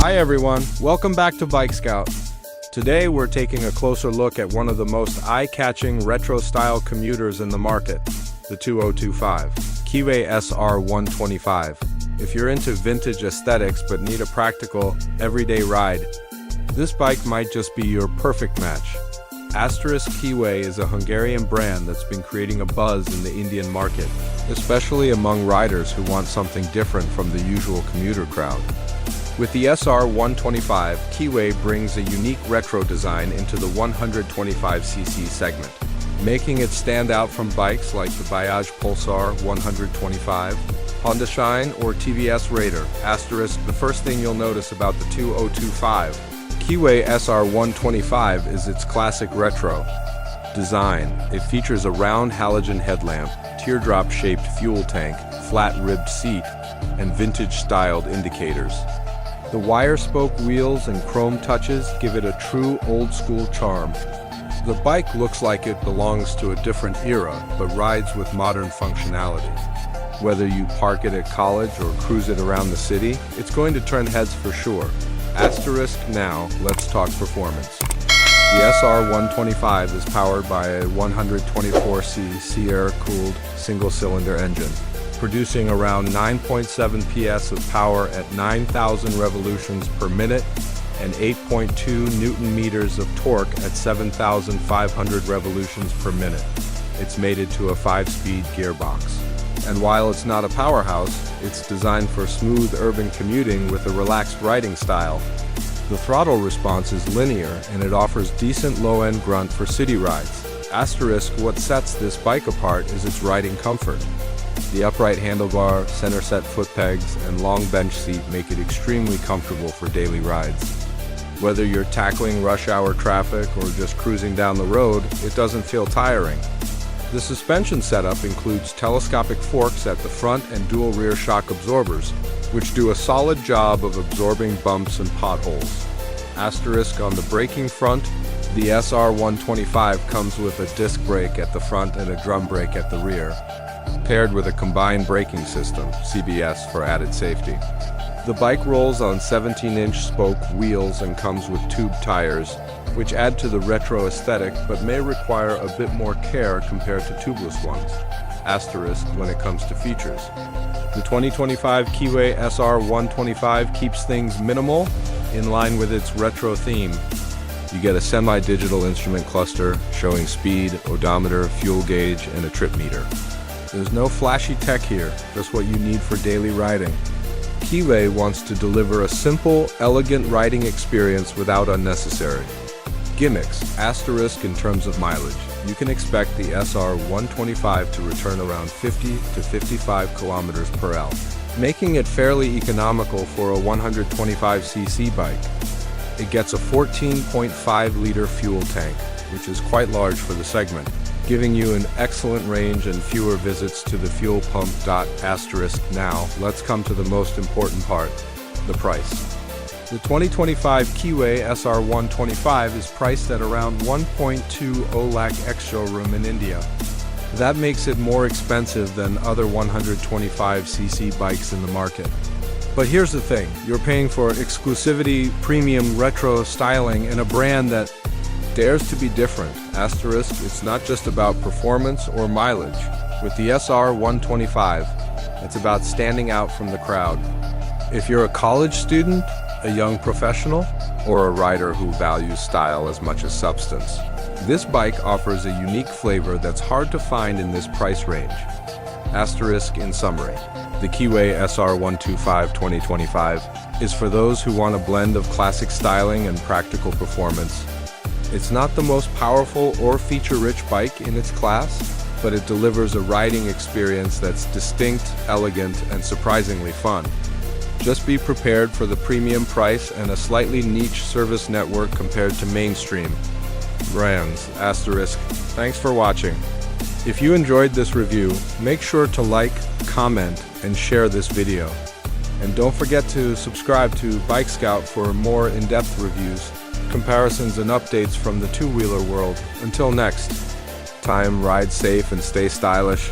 Hi everyone, welcome back to Bike Scout. Today we're taking a closer look at one of the most eye-catching retro-style commuters in the market, the 2025 Keeway SR125. If you're into vintage aesthetics but need a practical, everyday ride, this bike might just be your perfect match. Keeway is a Hungarian brand that's been creating a buzz in the Indian market, especially among riders who want something different from the usual commuter crowd. With the SR125, Keeway brings a unique retro design into the 125cc segment, making it stand out from bikes like the Bajaj Pulsar 125, Honda Shine, or TVS Raider. The first thing you'll notice about the 2025 Keeway SR125 is its classic retro design. It features a round halogen headlamp, teardrop-shaped fuel tank, flat-ribbed seat, and vintage-styled indicators. The wire-spoke wheels and chrome touches give it a true old-school charm. The bike looks like it belongs to a different era, but rides with modern functionality. Whether you park it at college or cruise it around the city, it's going to turn heads for sure. Now, let's talk performance. The SR125 is powered by a 124cc air-cooled single-cylinder engine, producing around 9.7 PS of power at 9,000 revolutions per minute and 8.2 Newton-meters of torque at 7,500 revolutions per minute. It's mated to a 5-speed gearbox. And while it's not a powerhouse, it's designed for smooth urban commuting with a relaxed riding style. The throttle response is linear and it offers decent low-end grunt for city rides. What sets this bike apart is its riding comfort. The upright handlebar, center set foot pegs, and long bench seat make it extremely comfortable for daily rides. Whether you're tackling rush hour traffic or just cruising down the road, it doesn't feel tiring. The suspension setup includes telescopic forks at the front and dual rear shock absorbers, which do a solid job of absorbing bumps and potholes. On the braking front, the SR125 comes with a disc brake at the front and a drum brake at the rear, paired with a combined braking system, CBS, for added safety. The bike rolls on 17-inch spoke wheels and comes with tube tires, which add to the retro aesthetic but may require a bit more care compared to tubeless ones. When it comes to features. The 2025 Keeway SR125 keeps things minimal, in line with its retro theme. You get a semi-digital instrument cluster showing speed, odometer, fuel gauge, and a trip meter. There's no flashy tech here, just what you need for daily riding. Keeway wants to deliver a simple, elegant riding experience without unnecessary gimmicks. In terms of mileage, you can expect the SR125 to return around 50 to 55 kilometers per hour, making it fairly economical for a 125cc bike. It gets a 14.5-liter fuel tank, which is quite large for the segment, giving you an excellent range and fewer visits to the fuel pump. Now, let's come to the most important part, the price. The 2025 Keeway SR125 is priced at around 1.20 Lakh ex-showroom in India. That makes it more expensive than other 125cc bikes in the market. But here's the thing, you're paying for exclusivity, premium retro styling, and a brand that dares to be different. It's not just about performance or mileage. With the SR125, it's about standing out from the crowd. If you're a college student, a young professional, or a rider who values style as much as substance, this bike offers a unique flavor that's hard to find in this price range. In summary, the Keeway SR125 2025 is for those who want a blend of classic styling and practical performance. It's not the most powerful or feature-rich bike in its class, but it delivers a riding experience that's distinct, elegant, and surprisingly fun. Just be prepared for the premium price and a slightly niche service network compared to mainstream brands. Thanks for watching. If you enjoyed this review, make sure to like, comment, and share this video. And don't forget to subscribe to Bike Scout for more in-depth reviews, comparisons, and updates from the two-wheeler world. Until next time, ride safe and stay stylish.